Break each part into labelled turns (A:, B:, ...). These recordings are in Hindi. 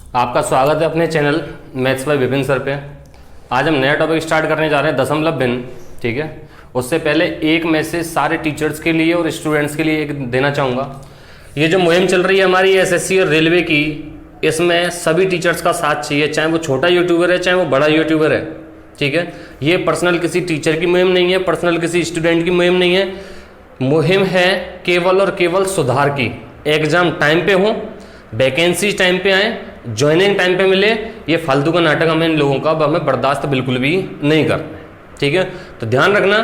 A: आपका स्वागत है अपने channel maths by Vipin sir पे। आज हम नया टॉपिक स्टार्ट करने जा रहे हैं दशमलव भिन्न। ठीक है, उससे पहले एक मैसेज सारे टीचर्स के लिए और स्टूडेंट्स के लिए एक देना चाहूँगा। ये जो मुहिम चल रही है हमारी एसएससी और रेलवे की, इसमें सभी टीचर्स का साथ चाहिए, चाहे वो छोटा यूट्यूबर है चाहे वो बड़ा यूट्यूबर है। ठीक है, ये पर्सनल किसी टीचर की मुहिम नहीं है, पर्सनल किसी स्टूडेंट की मुहिम नहीं है। मुहिम है केवल और केवल सुधार की। एग्जाम टाइम पे हो, वैकेंसी टाइम पे आए, ज्वाइनिंग टाइम पे मिले, ये फालतू का नाटक हमें इन लोगों का हमें बर्दाश्त बिल्कुल भी नहीं करना है। ठीक है, तो ध्यान रखना,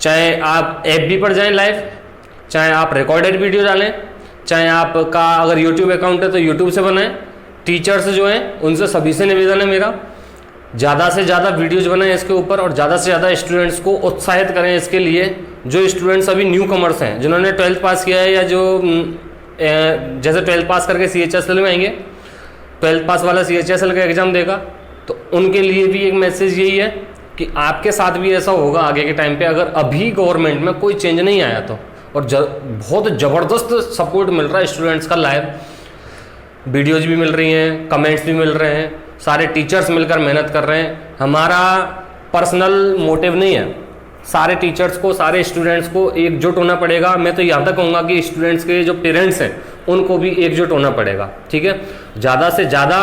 A: चाहे आप एफबी पर जाएं लाइव, चाहे आप रिकॉर्डेड वीडियो डालें, चाहे आपका अगर यूट्यूब अकाउंट है तो यूट्यूब से बनाएं। टीचर्स जो हैं उनसे सभी से निवेदन है मेरा, ज़्यादा से ज़्यादा वीडियोज बनाएं इसके ऊपर और ज़्यादा से ज़्यादा स्टूडेंट्स को उत्साहित करें इसके लिए। जो स्टूडेंट्स अभी न्यू कमर्स हैं, जिन्होंने 12th पास किया है या जो जैसे 12th पास करके CHSL में आएंगे, 12th पास वाला CHSL का एग्ज़ाम देगा, तो उनके लिए भी एक मैसेज यही है कि आपके साथ भी ऐसा होगा आगे के टाइम पे, अगर अभी गवर्नमेंट में कोई चेंज नहीं आया तो। और बहुत ज़बरदस्त सपोर्ट मिल रहा है स्टूडेंट्स का, लाइव वीडियोज भी मिल रही हैं, कमेंट्स भी मिल रहे हैं, सारे टीचर्स मिलकर मेहनत कर रहे हैं। हमारा पर्सनल मोटिव नहीं है, सारे टीचर्स को, सारे स्टूडेंट्स को एकजुट होना पड़ेगा। मैं तो यहाँ तक कहूँगा कि स्टूडेंट्स के जो पेरेंट्स हैं उनको भी एकजुट होना पड़ेगा। ठीक है, ज़्यादा से ज़्यादा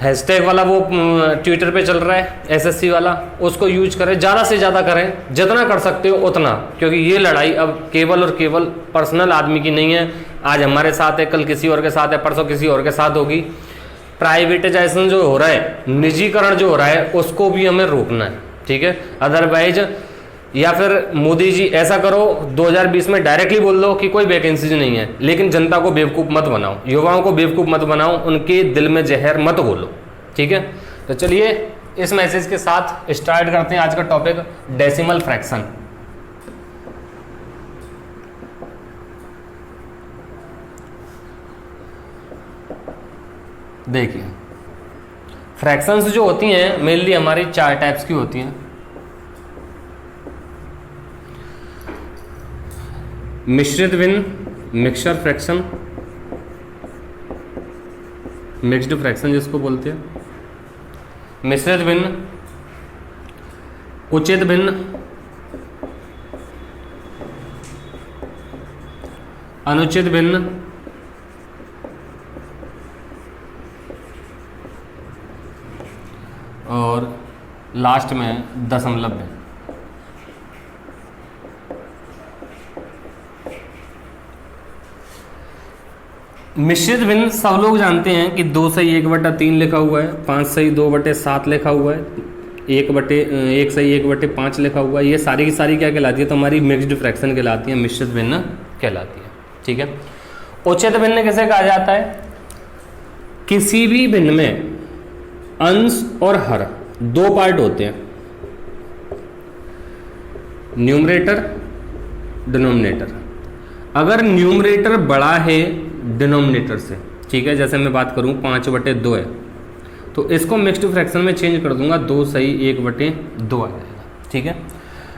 A: हैशटैग वाला वो ट्विटर पे चल रहा है एसएससी वाला, उसको यूज करें, ज़्यादा से ज़्यादा करें, जितना कर सकते हो उतना, क्योंकि ये लड़ाई अब केवल और केवल पर्सनल आदमी की नहीं है। आज हमारे साथ है, कल किसी और के साथ है, परसों किसी और के साथ होगी। प्राइवेटाइजेशन जो हो रहा है, निजीकरण जो हो रहा है, उसको भी हमें रोकना है। ठीक है, अदरवाइज या फिर मोदी जी ऐसा करो 2020 में डायरेक्टली बोल दो कि कोई वैकेंसीज नहीं है, लेकिन जनता को बेवकूफ़ मत बनाओ, युवाओं को बेवकूफ़ मत बनाओ, उनके दिल में जहर मत बोलो। ठीक है, तो चलिए इस मैसेज के साथ स्टार्ट करते हैं आज का टॉपिक, डेसिमल फ्रैक्शन। देखिए, फ्रैक्शंस जो होती हैं मेनली हमारी 4 टाइप्स की होती हैं। मिश्रित भिन्न, मिक्सचर फ्रैक्शन, मिक्स्ड फ्रैक्शन जिसको बोलते हैं, मिश्रित भिन्न, उचित भिन्न, अनुचित भिन्न, और लास्ट में दशमलव भिन्न। मिश्रित भिन्न सब लोग जानते हैं कि 2 सही 1/3 लिखा हुआ है, 5 सही 2/7 लिखा हुआ है, 1 सही 1/5 लिखा हुआ है। ये सारी की सारी क्या कहलाती है? तो हमारी मिक्स्ड फ्रैक्शन कहलाती है, मिश्रित भिन्न कहलाती है। ठीक है, उचित भिन्न किसे कहा जाता है? किसी भी भिन्न में अंश और हर 2 पार्ट होते हैं, न्यूमरेटर, डिनोमिनेटर। अगर न्यूमरेटर बड़ा है डिनोमिनेटर से, ठीक है, जैसे मैं बात करूं 5/2 है, तो इसको मिक्स्ड फ्रैक्शन में चेंज कर दूंगा, 2 सही 1/2 आ जाएगा। ठीक है,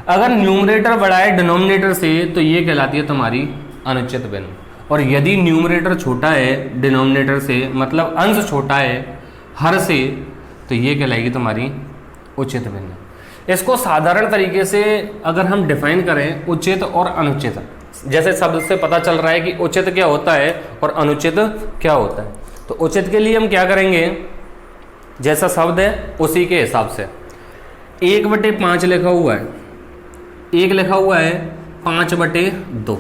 A: अगर न्यूमरेटर बड़ा है डिनोमिनेटर से तो ये कहलाती है तुम्हारी अनुचित भिन्न, और यदि न्यूमरेटर छोटा है डिनोमिनेटर से, मतलब अंश छोटा है हर से, तो ये कहलाएगी तुम्हारी उचित भिन्न। इसको साधारण तरीके से अगर हम डिफाइन करें उचित और अनुचित, जैसे शब्द से पता चल रहा है कि उचित क्या होता है और अनुचित क्या होता है, तो उचित के लिए हम क्या करेंगे, जैसा शब्द है उसी के हिसाब से 1/5 लिखा हुआ है, 1 लिखा हुआ है 5/2,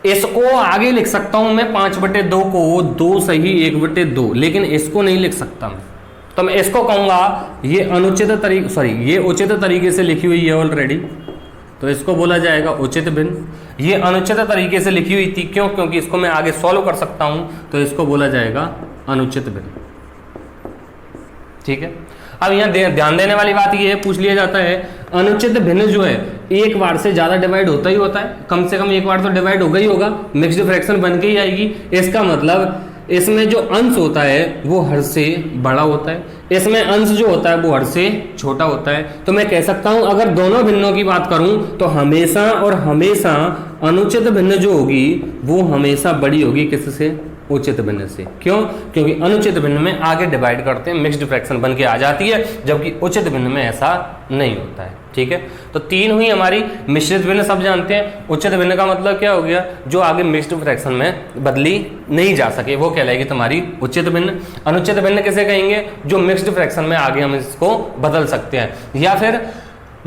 A: इसको आगे लिख सकता हूं मैं 5/2 को 2 सही 1/2, लेकिन इसको नहीं लिख सकता मैं, तो मैं इसको कहूंगा ये ये उचित तरीके से लिखी हुई है ऑलरेडी, तो इसको बोला जाएगा उचित भिन्न। ये अनुचित तरीके से लिखी हुई थी, क्यों? क्योंकि इसको मैं आगे सॉल्व कर सकता हूं, तो इसको बोला जाएगा अनुचित भिन्न। ठीक है, अब यहाँ ध्यान देने वाली बात ये है, पूछ लिया जाता है अनुचित भिन्न जो है एक बार से ज्यादा डिवाइड होता ही होता है, कम से कम एक बार तो डिवाइड होगा ही होगा, मिक्स्ड फ्रैक्शन बन के ही आएगी। इसका मतलब इसमें जो अंश होता है वो हर से बड़ा होता है, इसमें अंश जो होता है वो हर से छोटा होता है। तो मैं कह सकता हूं अगर दोनों भिन्नों की बात करूं तो हमेशा और हमेशा अनुचित भिन्न जो होगी वो हमेशा बड़ी होगी किससे? उचित भिन्न से। क्यों? क्योंकि अनुचित भिन्न में आगे डिवाइड करते हैं, मिक्स्ड फ्रैक्शन बन के आ जाती है, जबकि उचित भिन्न में ऐसा नहीं होता है। ठीक है, तो 3 हुई हमारी। मिश्रित भिन्न सब जानते हैं। उचित भिन्न का मतलब क्या हो गया? जो आगे मिक्स्ड फ्रैक्शन में बदली नहीं जा सके वो कहलाएगी तुम्हारी उचित भिन्न। अनुचित भिन्न किसे कहेंगे? जो मिक्स्ड फ्रैक्शन में आगे हम इसको बदल सकते हैं, या फिर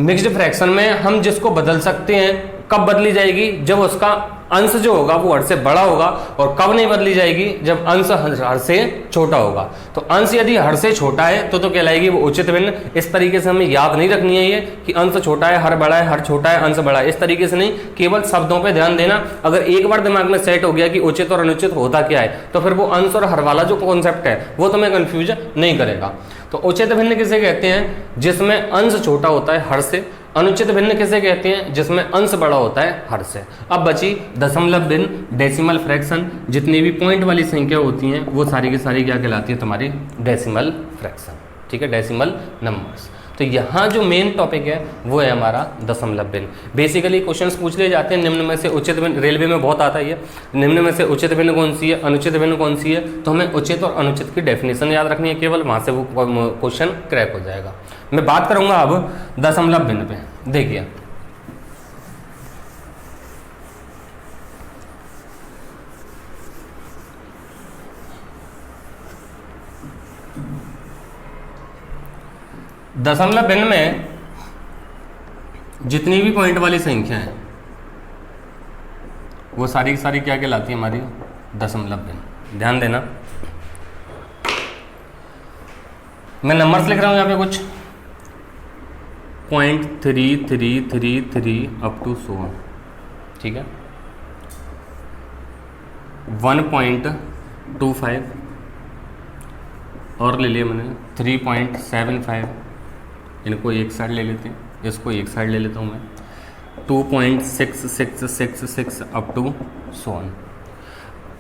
A: मिक्स्ड फ्रैक्शन में हम जिसको बदल सकते हैं कब बदली जाएगी? जब उसका अंश जो होगा वो हर से बड़ा होगा। और कब नहीं बदली जाएगी? जब अंश हर से छोटा होगा। तो अंश यदि हर से छोटा है तो कहलाएगी वो उचित भिन्न। इस तरीके से हमें याद नहीं रखनी है ये कि अंश छोटा है, हर बड़ा है, हर छोटा है, अंश बड़ा है, इस तरीके से नहीं, केवल शब्दों पे ध्यान देना। अगर एक बार दिमाग में सेट हो गया कि उचित और अनुचित होता क्या है, तो फिर वो अंश और हर वाला जो कॉन्सेप्ट है वो तुम्हें कंफ्यूज नहीं करेगा। तो उचित भिन्न किसे कहते हैं? जिसमें अंश छोटा होता है हर से। अनुचित भिन्न किसे कहते हैं? जिसमें अंश बड़ा होता है हर से। अब बची दशमलव भिन्न, डेसिमल फ्रैक्शन। जितनी भी पॉइंट वाली संख्या होती हैं वो सारी की सारी क्या कहलाती है? तुम्हारी डेसिमल फ्रैक्शन। ठीक है, डेसिमल नंबर्स। तो यहाँ जो मेन टॉपिक है वो है हमारा दशमलव भिन्न। बेसिकली क्वेश्चंस पूछ लिए जाते हैं निम्न में से उचित भिन्न, रेलवे में बहुत आता है ये, निम्न में से उचित भिन्न कौन सी है, अनुचित भिन्न कौन सी है। तो हमें उचित और अनुचित की डेफिनेशन याद रखनी है केवल, वहाँ से वो क्वेश्चन क्रैक हो जाएगा। मैं बात करूँगा अब दशमलव भिन्न पे। देखिए दशमलव भिन्न में जितनी भी पॉइंट वाली संख्या है वो सारी की सारी क्या कहलाती है? हमारी दशमलव भिन्न। ध्यान देना, मैं नंबर्स लिख रहा हूं यहाँ पे कुछ 0.3333 अप टू 100। ठीक है, 1.25 और ले लिया मैंने 3.75, इनको एक साइड ले लेते हैं, इसको एक साइड ले लेता हूँ मैं 2.6666 अप टू 100।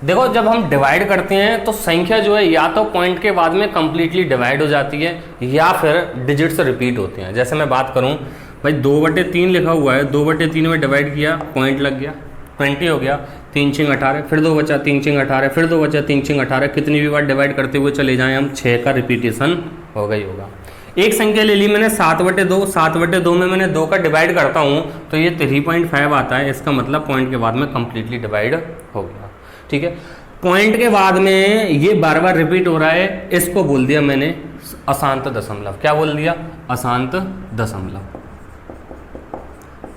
A: देखो जब हम डिवाइड करते हैं तो संख्या जो है या तो पॉइंट के बाद में कंप्लीटली डिवाइड हो जाती है या फिर डिजिट्स रिपीट होते हैं। जैसे मैं बात करूं भाई 2/3 लिखा हुआ है, 2/3 में डिवाइड किया, पॉइंट लग गया, 20 हो गया, 3 6 18, फिर 2 बचा, 3 6 18, फिर 2 बचा, 3 6 18। कितनी भी बार डिवाइड करते हुए चले जाएं हम, 6 का रिपीटेशन होगा ही होगा। एक संख्या ले ली मैंने 7/2, 7/2 में मैंने 2 का डिवाइड करता हूं तो ये 3.5 आता है। इसका मतलब पॉइंट के बाद में कंप्लीटली डिवाइड हो गया। ठीक है, पॉइंट के बाद में ये बार बार रिपीट हो रहा है, इसको बोल दिया मैंने अशांत दशमलव। क्या बोल दिया? अशांत दशमलव।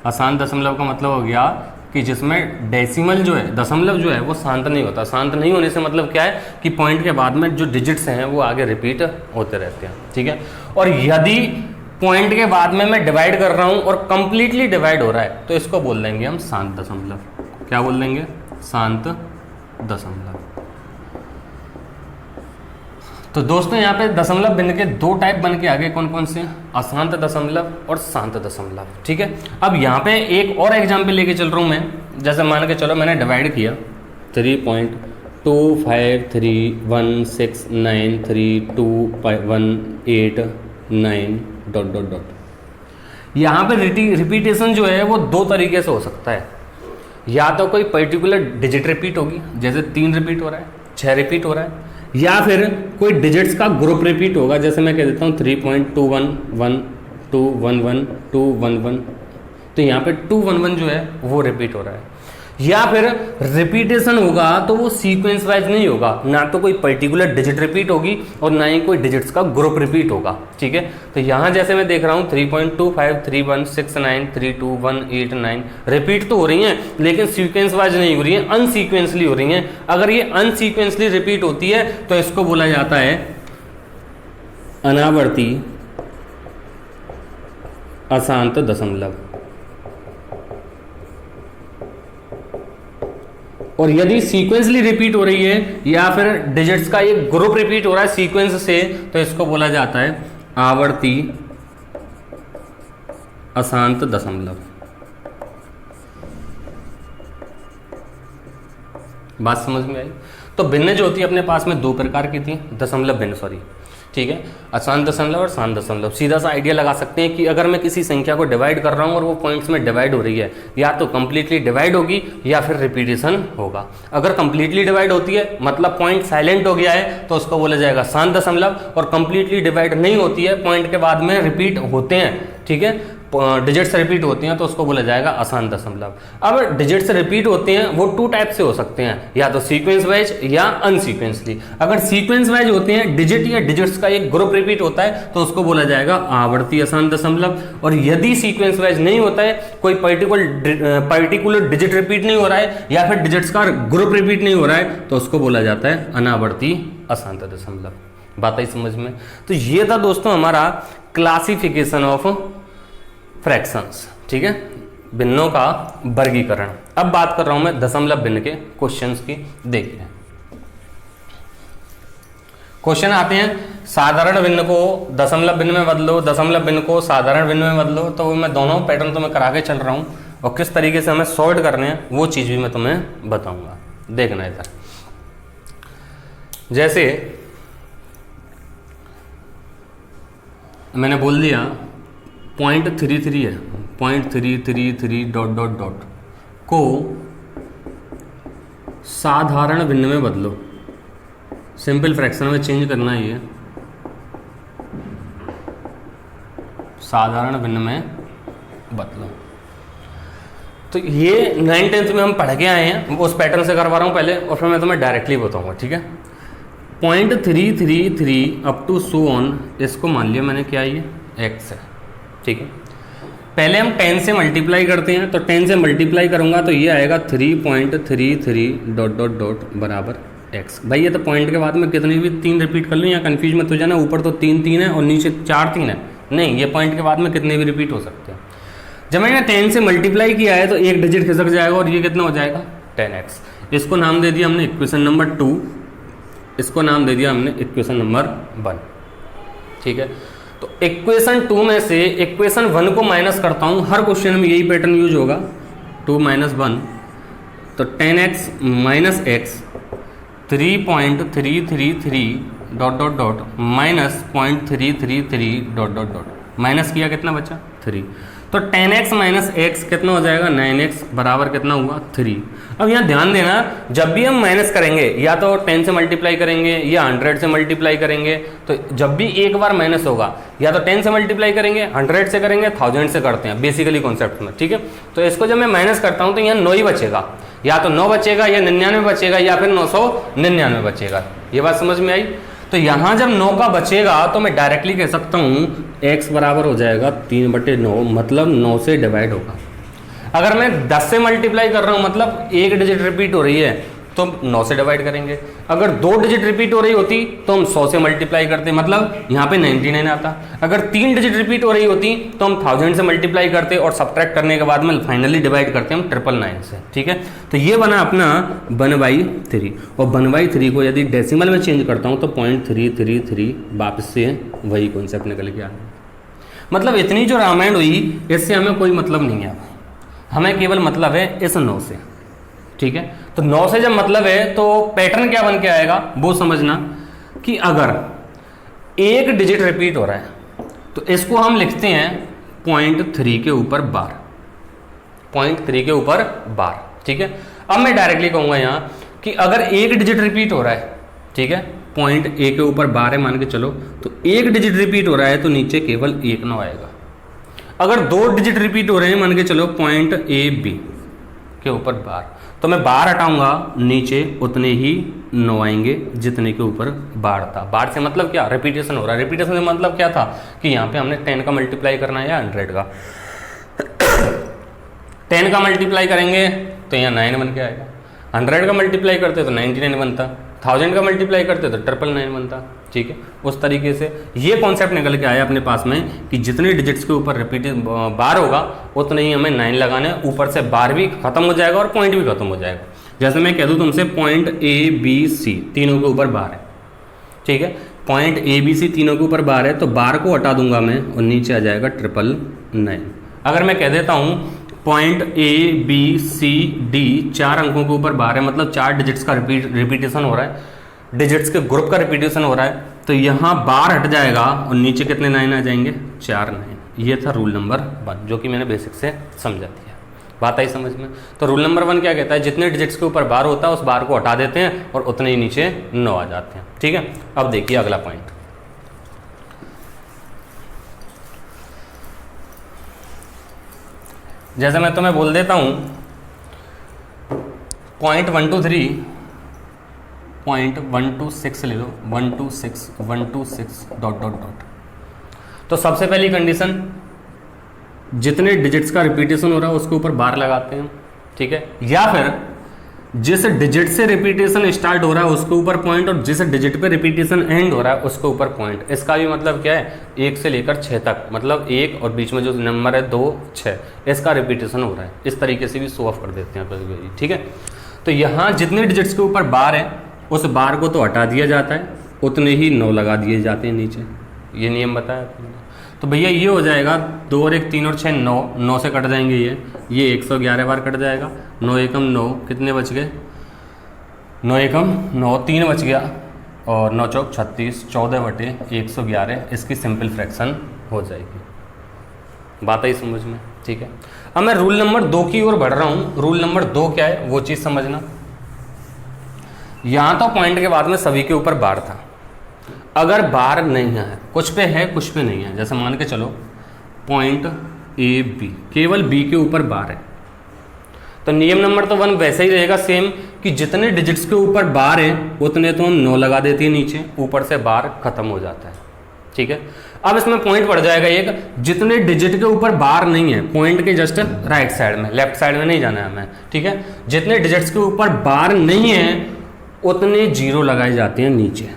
A: अशांत दशमलव का मतलब हो गया कि जिसमें डेसिमल जो है, दशमलव जो है वो शांत नहीं होता। शांत नहीं होने से मतलब क्या है कि पॉइंट के बाद में जो डिजिट्स हैं वो आगे रिपीट होते रहते हैं। ठीक है, और यदि पॉइंट के बाद में मैं डिवाइड कर रहा हूं और कंप्लीटली डिवाइड हो रहा है तो इसको बोल देंगे हम शांत दशमलव। क्या बोल देंगे? शांत दशमलव। तो दोस्तों यहाँ पे दशमलव भिन्न के 2 टाइप बन के आगे कौन कौन से? अशांत दशमलव और शांत दशमलव। ठीक है, अब यहाँ पे एक और एग्जाम्पल लेके चल रहा हूँ मैं। जैसे मान के चलो मैंने डिवाइड किया 3.25316932189 ... यहाँ पे रिपीटेशन जो है वो 2 तरीके से हो सकता है। या तो कोई पर्टिकुलर डिजिट रिपीट होगी, जैसे 3 रिपीट हो रहा है, 6 रिपीट हो रहा है, या फिर कोई डिजिट्स का ग्रुप रिपीट होगा। जैसे मैं कह देता हूँ 3.2112111 तो यहाँ पे 211 जो है वो रिपीट हो रहा है। या फिर रिपीटेशन होगा तो वो सीक्वेंस वाइज नहीं होगा, ना तो कोई पर्टिकुलर डिजिट रिपीट होगी और ना ही कोई डिजिट्स का ग्रुप रिपीट होगा। ठीक है, तो यहाँ जैसे मैं देख रहा हूँ 3.2531693218 रिपीट तो हो रही हैं लेकिन सीक्वेंस वाइज नहीं हो रही हैं, अनसीक्वेंसली हो रही हैं। अगर ये अनसीक्वेंसली रिपीट होती है तो इसको बोला जाता है अनावर्ती अशांत दशमलव। और यदि सीक्वेंसली रिपीट हो रही है या फिर डिजिट्स का एक ग्रुप रिपीट हो रहा है सीक्वेंस से तो इसको बोला जाता है आवर्ती अशांत दशमलव। बात समझ में आई? तो भिन्न जो होती है अपने पास में 2 प्रकार की थी, दशमलव भिन्न, सॉरी ठीक है, आसान दशमलव और शांत दशमलव। सीधा सा आइडिया लगा सकते हैं कि अगर मैं किसी संख्या को डिवाइड कर रहा हूँ और वो पॉइंट्स में डिवाइड हो रही है, या तो कंप्लीटली डिवाइड होगी या फिर रिपीटेशन होगा। अगर कंप्लीटली डिवाइड होती है मतलब पॉइंट साइलेंट हो गया है तो उसको बोला जाएगा शांत दशमलव, और कंप्लीटली डिवाइड नहीं होती है, पॉइंट के बाद में रिपीट होते हैं, ठीक है, डिजिट्स रिपीट होती हैं, तो उसको बोला जाएगा अशांत दशमलव। अब डिजिट्स रिपीट होते हैं वो टू टाइप से हो सकते हैं, या तो सीक्वेंस वाइज या अनसीक्वेंसली। अगर सीक्वेंस वाइज होते हैं, डिजिट या डिजिट्स का एक ग्रुप रिपीट होता है, तो उसको बोला जाएगा आवर्ती अशांत दशमलव। और यदि सीक्वेंस वाइज नहीं होता है, कोई पर्टिकुलर डिजिट रिपीट नहीं हो रहा है या फिर डिजिट्स का ग्रुप रिपीट नहीं हो रहा है, तो उसको बोला जाता है अनावर्ती अशांत दशमलव। बात आई समझ में? तो ये था दोस्तों हमारा क्लासिफिकेशन ऑफ फ्रैक्शंस, ठीक है, भिन्नों का वर्गीकरण। अब बात कर रहा हूं मैं दशमलव भिन्न के क्वेश्चंस की। देखिए क्वेश्चन आते हैं, साधारण भिन्न को दशमलव भिन्न में बदलो, दशमलव भिन्न को साधारण भिन्न में बदलो। तो मैं दोनों पैटर्न तो मैं करा के चल रहा हूं, और किस तरीके से हमें सॉर्ट करने हैं वो चीज भी मैं तुम्हें बताऊंगा। देखना इधर, जैसे मैंने बोल दिया 0.33 है, 0.333 डॉट डॉट डॉट को साधारण भिन्न में बदलो। सिंपल फ्रैक्शन में चेंज करना है, ये साधारण भिन्न में बदलो। तो ये 9th में हम पढ़ के आए हैं, उस पैटर्न से करवा रहा हूं पहले, और फिर मैं तुम्हें डायरेक्टली बताऊंगा, ठीक है। 0.333 अप टू सो ऑन, इसको मान लिया मैंने क्या, ये x है, ठीक है। पहले हम 10 से मल्टीप्लाई करते हैं, तो 10 से मल्टीप्लाई करूंगा तो ये आएगा 3.33 डॉट डॉट डॉट बराबर x। भाई ये तो पॉइंट के बाद में कितनी भी 3 रिपीट कर लूँ, या कंफ्यूज मत हो जाना, ऊपर तो 3 है और नीचे 4 है, नहीं, ये पॉइंट के बाद में कितने भी रिपीट हो सकते हैं। जब मैंने 10 से मल्टीप्लाई किया है तो एक डिजिट खिसक जाएगा और ये कितना हो जाएगा 10x। इसको नाम दे दिया हमने इक्वेशन नंबर 2, इसको नाम दे दिया हमने इक्वेशन नंबर 1, ठीक है। तो इक्वेशन 2 में से इक्वेशन 1 को माइनस करता हूं, हर क्वेश्चन में यही पैटर्न यूज होगा, 2 - 1, तो 10x minus x 3.333 dot dot dot minus 0.333 dot dot dot, minus किया कितना बचा 3, तो 10x माइनस x कितना हो जाएगा 9x बराबर कितना हुआ 3। अब यहाँ ध्यान देना, जब भी हम माइनस करेंगे या तो 10 से मल्टीप्लाई करेंगे या 100 से मल्टीप्लाई करेंगे, तो जब भी एक बार माइनस होगा या तो 10 से मल्टीप्लाई करेंगे, 100 से करेंगे, 1000 से करते हैं बेसिकली कॉन्सेप्ट में, ठीक है। तो इसको जब मैं माइनस करता हूँ तो यहाँ 9 ही बचेगा, या तो 9 बचेगा या 99 बचेगा या फिर 999 बचेगा। ये बात समझ में आई? तो यहां जब 9 का बचेगा तो मैं डायरेक्टली कह सकता हूं x बराबर हो जाएगा 3/9, मतलब 9 से डिवाइड होगा। अगर मैं 10 से मल्टीप्लाई कर रहा हूं मतलब एक डिजिट रिपीट हो रही है तो हम 9 से डिवाइड करेंगे। अगर 2 डिजिट रिपीट हो रही होती तो हम 100 से मल्टीप्लाई करते, मतलब यहाँ पे 99 आता। अगर 3 डिजिट रिपीट हो रही होती तो हम 1000 से मल्टीप्लाई करते और सब्ट्रैक्ट करने के बाद में फाइनली डिवाइड करते हम 999 से, ठीक है। तो ये बना अपना 1/3, और 1/3 को यदि डेसिमल में चेंज करता हूँ तो 0.333 वापस से वही कॉन्सेप्ट निकल के आ गया। मतलब इतनी जो रामायण हुई इससे हमें कोई मतलब नहीं है, हमें केवल मतलब है इस 9 से, ठीक है। तो 9 से जब मतलब है तो पैटर्न क्या बन के आएगा वो समझना, कि अगर एक डिजिट रिपीट हो रहा है तो इसको हम लिखते हैं 0.3 के ऊपर बार, 0.3 के ऊपर बार, ठीक है। अब मैं डायरेक्टली कहूंगा यहाँ कि अगर एक डिजिट रिपीट हो रहा है, ठीक है, 0.1 के ऊपर बार है मान के चलो, तो एक डिजिट रिपीट हो रहा है तो नीचे केवल 1 9 आएगा। अगर 2 डिजिट रिपीट हो रहे हैं मान के चलो 0.AB के ऊपर बार, तो मैं बार हटाऊंगा नीचे उतने ही 9 आएंगे जितने के ऊपर बार था। बार से मतलब क्या, रिपीटेशन हो रहा है। रिपीटेशन से मतलब क्या था कि यहाँ पे हमने 10 का मल्टीप्लाई करना है या 100 का। 10 का मल्टीप्लाई करेंगे तो यहाँ 9 बन के आएगा, 100 का मल्टीप्लाई करते तो 99 बनता, 1000 का मल्टीप्लाई करते तो 999 बनता, ठीक है। उस तरीके से ये कॉन्सेप्ट निकल के आया अपने पास में कि जितने डिजिट्स के ऊपर रिपीट बार होगा उतने ही हमें 9 लगाने, ऊपर से बार भी खत्म हो जाएगा और पॉइंट भी खत्म हो जाएगा। जैसे मैं कह दूं तुमसे .ABC तीनों के ऊपर बार है, ठीक है, .ABC तीनों के ऊपर बार है, तो बार को हटा दूंगा मैं और नीचे आ जाएगा 999। अगर मैं कह देता हूँ .ABCD 4 अंकों के ऊपर बार है, मतलब 4 डिजिट्स का रिपीटेशन हो रहा है, डिजिट्स के ग्रुप का रिपीटेशन हो रहा है, तो यहाँ बार हट जाएगा और नीचे कितने 9 आ जाएंगे, 4 9। ये था रूल नंबर 1 जो कि मैंने बेसिक से समझा दिया। बात आई समझ में? तो रूल नंबर 1 क्या कहता है, जितने डिजिट्स के ऊपर बार होता है उस बार को हटा देते हैं और उतने ही नीचे 9 आ जाते हैं। ठीक है, अब देखिए अगला पॉइंट। जैसे मैं तुम्हें बोल देता हूं 0.123 0.126 ले लो, 126 126 डॉट डॉट डॉट। तो सबसे पहली कंडीशन, जितने डिजिट्स का रिपीटेशन हो रहा है उसके ऊपर बार लगाते हैं। ठीक है, या फिर जिस डिजिट से रिपीटेशन स्टार्ट हो रहा है उसके ऊपर पॉइंट और जिस डिजिट पे रिपीटेशन एंड हो रहा है उसके ऊपर पॉइंट। इसका भी मतलब क्या है, 1 से लेकर 6 तक, मतलब 1 और बीच में जो नंबर है 2 6, इसका रिपीटेशन हो रहा है। इस तरीके से भी शो ऑफ कर देते हैं कभी। ठीक है, तो यहाँ जितने डिजिट्स के ऊपर बार है उस बार को तो हटा दिया जाता है, उतने ही 9 लगा दिए जाते हैं नीचे। ये नियम बताया। तो भैया ये हो जाएगा 2 और 1 3 और 6 9, 9 से कट जाएंगे ये 111 बार कट जाएगा। 9 एकम 9, कितने बच गए, 9 एकम 9, 3 बच गया और 9 चौक 36, 14/111 इसकी सिंपल फ्रैक्शन हो जाएगी। बात आई समझ में? ठीक है, अब मैं रूल नंबर 2 की ओर बढ़ रहा हूँ। रूल नंबर 2 क्या है वो चीज़ समझना। यहाँ तो पॉइंट के बाद में सभी के ऊपर बार था, अगर बार नहीं है, कुछ पे है कुछ पे नहीं है, जैसे मान के चलो पॉइंट ए बी, केवल बी के ऊपर बार है, तो नियम नंबर तो 1 वैसे ही रहेगा सेम कि जितने डिजिट्स के ऊपर बार है उतने तो हम 9 लगा देते हैं नीचे, ऊपर से बार खत्म हो जाता है। ठीक है, अब इसमें पॉइंट पड़ जाएगा एक, जितने डिजिट के ऊपर बार नहीं है, पॉइंट के जस्ट राइट साइड में, लेफ्ट साइड में नहीं जाना है हमें। ठीक है, जितने डिजिट्स के ऊपर बार नहीं है उतने 0 लगाए जाते हैं नीचे।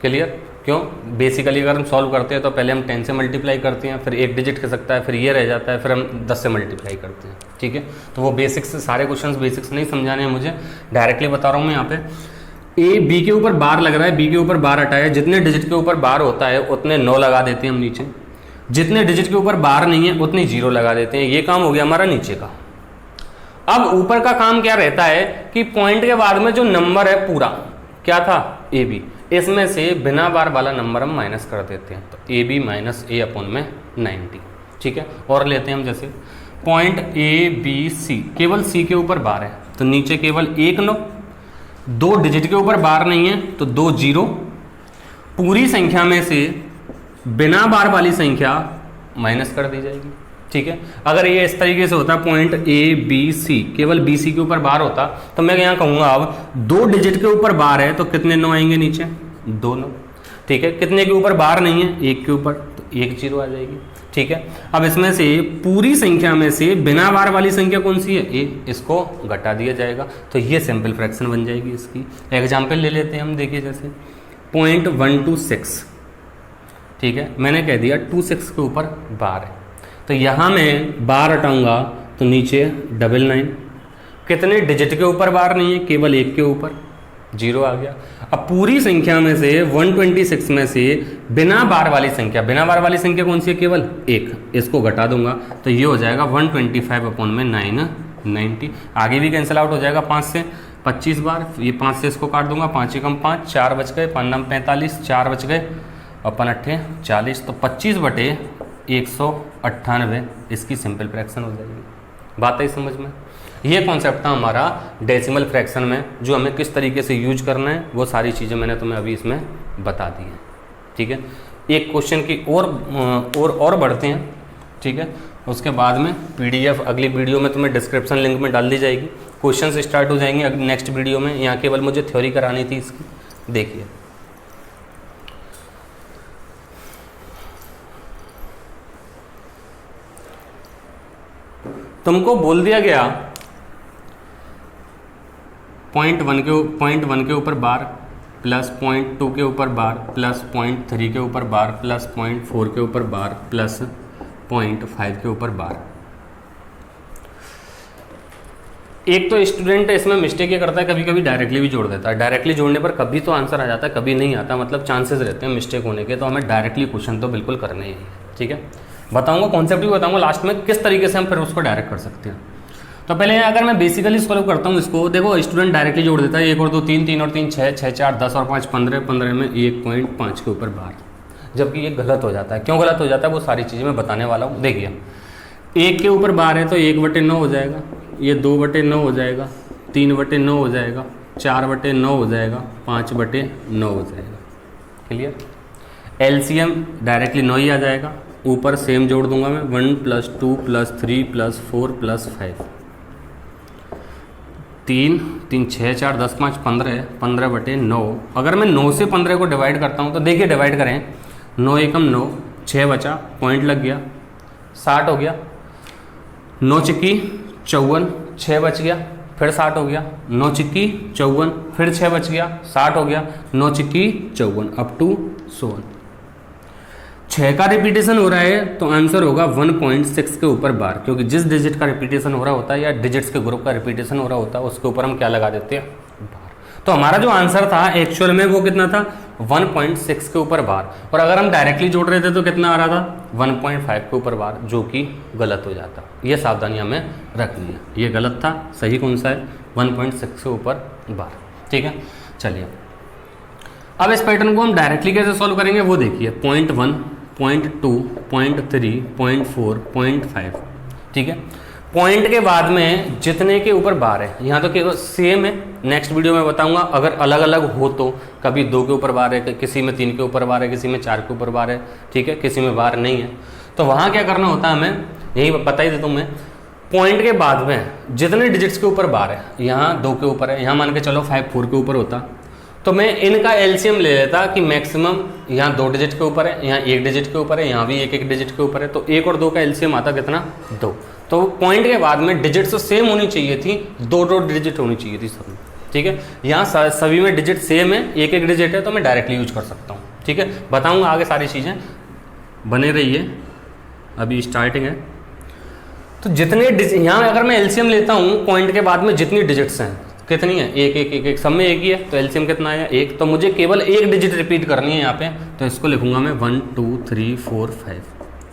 A: क्लियर? क्यों? बेसिकली अगर हम सॉल्व करते हैं तो पहले हम 10 से मल्टीप्लाई करते हैं, फिर एक डिजिट खसकता है, फिर ये रह जाता है, फिर हम 10 से मल्टीप्लाई करते हैं। ठीक है, तो वो बेसिक्स, सारे क्वेश्चंस बेसिक्स नहीं समझाने हैं मुझे, डायरेक्टली बता रहा हूँ मैं यहाँ पे। ए बी के ऊपर बार लग रहा है, बी के ऊपर बार हटाया, जितने डिजिट के ऊपर बार होता है उतने 9 लगा देते हैं हम नीचे, जितने डिजिट के ऊपर बार नहीं है उतनी 0 लगा देते हैं। ये काम हो गया हमारा नीचे का। अब ऊपर का काम क्या रहता है कि पॉइंट के बाद में जो नंबर है पूरा क्या था, ए बी, इसमें से बिना बार वाला नंबर हम माइनस कर देते हैं, तो A B minus A upon में 90। ठीक है, और लेते हैं हम जैसे पॉइंट ए बी सी, केवल सी के ऊपर बार है तो नीचे केवल 1 9, 2 डिजिट के ऊपर बार नहीं है तो 2 0, पूरी संख्या में से बिना बार वाली संख्या माइनस कर दी जाएगी। ठीक है, अगर ये इस तरीके से होता पॉइंट ए बी सी, केवल बी सी के ऊपर बार होता तो मैं यहाँ कहूँगा अब 2 डिजिट के ऊपर बार है तो कितने 9 आएंगे नीचे, 2 9। ठीक है, कितने के ऊपर बार नहीं है, 1 के ऊपर, तो 1 0 आ जाएगी। ठीक है, अब इसमें से पूरी संख्या में से बिना बार वाली संख्या कौन सी है, ए, इसको घटा दिया जाएगा, तो ये सिंपल फ्रैक्शन बन जाएगी। इसकी एग्जाम्पल ले लेते हैं हम, देखिए जैसे 0.126। ठीक है, मैंने कह दिया 26 के ऊपर बार है, तो यहाँ मैं बार हटाऊंगा तो नीचे 99, कितने डिजिट के ऊपर बार नहीं है, केवल 1 के ऊपर, 0 आ गया। अब पूरी संख्या में से 126 में से बिना बार वाली संख्या, बिना बार वाली संख्या कौन सी है, केवल 1, इसको घटा दूंगा तो ये हो जाएगा 125 अपॉन में 9 90। आगे भी कैंसिल आउट हो जाएगा 5 से 25 बार, ये 5 से इसको काट दूंगा, 5 एकम 5, 4 बच गए, 5 9 45, 4 बच गए, अपन 8 40, तो 25/198 इसकी सिंपल फ्रैक्शन हो जाएगी। बात आई समझ में? ये कॉन्सेप्ट था हमारा डेसिमल फ्रैक्शन में, जो हमें किस तरीके से यूज करना है वो सारी चीज़ें मैंने तुम्हें अभी इसमें बता दी हैं। ठीक है, एक क्वेश्चन की और बढ़ते हैं। ठीक है, उसके बाद में PDF अगली वीडियो में तुम्हें डिस्क्रिप्शन लिंक में डाल दी जाएगी, क्वेश्चन स्टार्ट हो जाएंगे नेक्स्ट वीडियो में। यहाँ केवल मुझे थ्योरी करानी थी इसकी। देखिए तुमको बोल दिया गया पॉइंट वन के ऊपर बार, प्लस 0.2 के ऊपर बार, प्लस 0.3 के ऊपर बार, प्लस 0.4 के ऊपर बार, प्लस 0.5 के ऊपर बार। एक तो स्टूडेंट इसमें मिस्टेक ये करता है, कभी कभी डायरेक्टली भी जोड़ देता है। डायरेक्टली जोड़ने पर कभी तो आंसर आ जाता है, कभी नहीं आता, मतलब चांसेस रहते हैं मिस्टेक होने के, तो हमें डायरेक्टली क्वेश्चन तो बिल्कुल करने ही है। ठीक है, बताऊंगा कॉन्सेप्ट भी बताऊंगा लास्ट में किस तरीके से हम फिर उसको डायरेक्ट कर सकते हैं। तो तो पहले अगर मैं बेसिकली सॉल्व करता हूँ इसको, देखो स्टूडेंट डायरेक्टली जोड़ देता है 1 और 2 3, 3 और 3 6, 6 4 10 और 5 15, 15 में 1.5 के ऊपर बार, जबकि ये गलत हो जाता है। क्यों गलत हो जाता है वो सारी चीज़ें मैं बताने वाला हूँ। देखिए 1 के ऊपर बार है तो 1/9 हो जाएगा, ये 2/9 हो जाएगा, 3/9 हो जाएगा, 4/9 हो जाएगा, 5/9 हो जाएगा। क्लियर? एलसीएम डायरेक्टली 9 ही आ जाएगा, ऊपर सेम जोड़ दूंगा मैं 1 + 2 + 3 + 4 + 5, 3 3 6 4 10 5 15 है, 15/9। अगर मैं 9 से 15 को डिवाइड करता हूँ तो देखिए डिवाइड करें, 9 एकम 9, 6 बचा, पॉइंट लग गया, 60 हो गया, 9 चिक्की 54, 6 बच गया, फिर 60 हो गया, 9 चिक्की 54, फिर 6 बच गया, 60 हो गया, 9 चिक्की 54, अप टू 100। 6 का रिपीटेशन हो रहा है तो आंसर होगा 1.6 के ऊपर बार, क्योंकि जिस डिजिट का रिपीटेशन हो रहा होता है या डिजिट्स के ग्रुप का रिपीटेशन हो रहा होता है उसके ऊपर हम क्या लगा देते हैं, बार। तो हमारा जो आंसर था एक्चुअल में वो कितना था, 1.6 के ऊपर बार, और अगर हम डायरेक्टली जोड़ रहे थे तो कितना आ रहा था, 1.5 के ऊपर बार, जो कि गलत हो जाता। ये सावधानी हमें रखनी है, ये गलत था, सही कौन सा है, 1.6 के ऊपर बार। ठीक है, चलिए अब इस पैटर्न को हम डायरेक्टली कैसे सॉल्व करेंगे वो देखिए, 0.1 0.2 0.3 0.4 0.5। ठीक है, पॉइंट के बाद में जितने के ऊपर बार है, यहाँ तो केवल सेम है, नेक्स्ट वीडियो में बताऊंगा अगर अलग अलग हो तो, कभी 2 के ऊपर बार है, किसी में 3 के ऊपर बार है, किसी में 4 के ऊपर बार है, ठीक है, किसी में बार नहीं है, तो वहाँ क्या करना होता है हमें, यही बता ही देता हूँ मैं। पॉइंट के बाद में जितने डिजिट्स के ऊपर बार है, यहाँ 2 के ऊपर है, यहाँ मान के चलो 5 4 के ऊपर होता, तो मैं इनका एलसीएम ले लेता कि मैक्सिमम यहाँ 2 डिजिट के ऊपर है, यहाँ 1 डिजिट के ऊपर है, यहाँ भी 1 1 डिजिट के ऊपर है, तो 1 और 2 का एलसीएम आता कितना, 2। तो पॉइंट के बाद में डिजिट तो सेम होनी चाहिए थी, 2 डिजिट होनी चाहिए थी सब में। ठीक है, यहाँ सभी में डिजिट सेम है, 1 1 डिजिट है, तो मैं डायरेक्टली यूज कर सकता हूँ। ठीक है, बताऊँगा आगे सारी चीज़ें, बने रहिए, अभी स्टार्टिंग है। तो जितने यहाँ अगर मैं एलसीएम लेता हूँ पॉइंट के बाद में जितनी डिजिट्स हैं, कितनी है, 1 1 1 1, सब में 1 ही है, तो एलसीएम कितना आया, 1। तो मुझे केवल 1 डिजिट रिपीट करनी है यहाँ पे, तो इसको लिखूंगा मैं 1 2 3 4 5।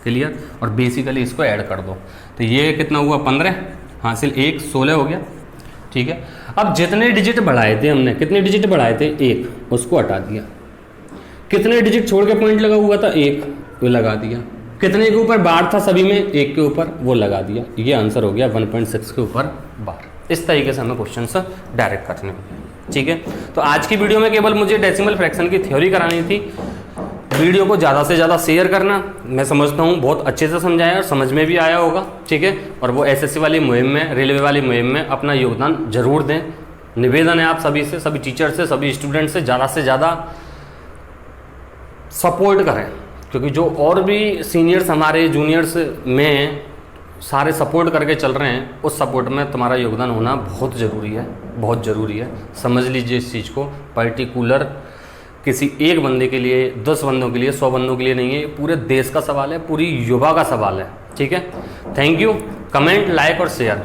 A: क्लियर? और बेसिकली इसको ऐड कर दो, तो ये कितना हुआ, 15 हासिल 1 16 हो गया। ठीक है, अब जितने डिजिट बढ़ाए थे हमने, कितने डिजिट बढ़ाए थे, 1, उसको हटा दिया। कितने डिजिट छोड़ के पॉइंट लगा हुआ था, 1, वो लगा दिया। कितने के ऊपर बार था सभी में, 1 के ऊपर, वो लगा दिया। ये आंसर हो गया 1.6 के ऊपर बार। इस तरीके से हमें क्वेश्चन डायरेक्ट करने होंगे। ठीक है, तो आज की वीडियो में केवल मुझे डेसिमल फ्रैक्शन की थ्योरी करानी थी। वीडियो को ज़्यादा से ज़्यादा शेयर करना, मैं समझता हूँ बहुत अच्छे से समझाया और समझ में भी आया होगा। ठीक है, और वो एसएससी वाली मुहिम में, रेलवे वाली मुहिम में अपना योगदान जरूर दें। निवेदन है आप सभी से, सभी टीचर से, सभी स्टूडेंट से ज़्यादा सपोर्ट करें, क्योंकि जो और भी सीनियर्स हमारे जूनियर्स में सारे सपोर्ट करके चल रहे हैं, उस सपोर्ट में तुम्हारा योगदान होना बहुत ज़रूरी है, बहुत ज़रूरी है। समझ लीजिए इस चीज़ को, पर्टिकुलर किसी एक बंदे के लिए, 10 बंदों के लिए, 100 बंदों के लिए नहीं है, पूरे देश का सवाल है, पूरी युवा का सवाल है। ठीक है, थैंक यू। कमेंट, लाइक और शेयर।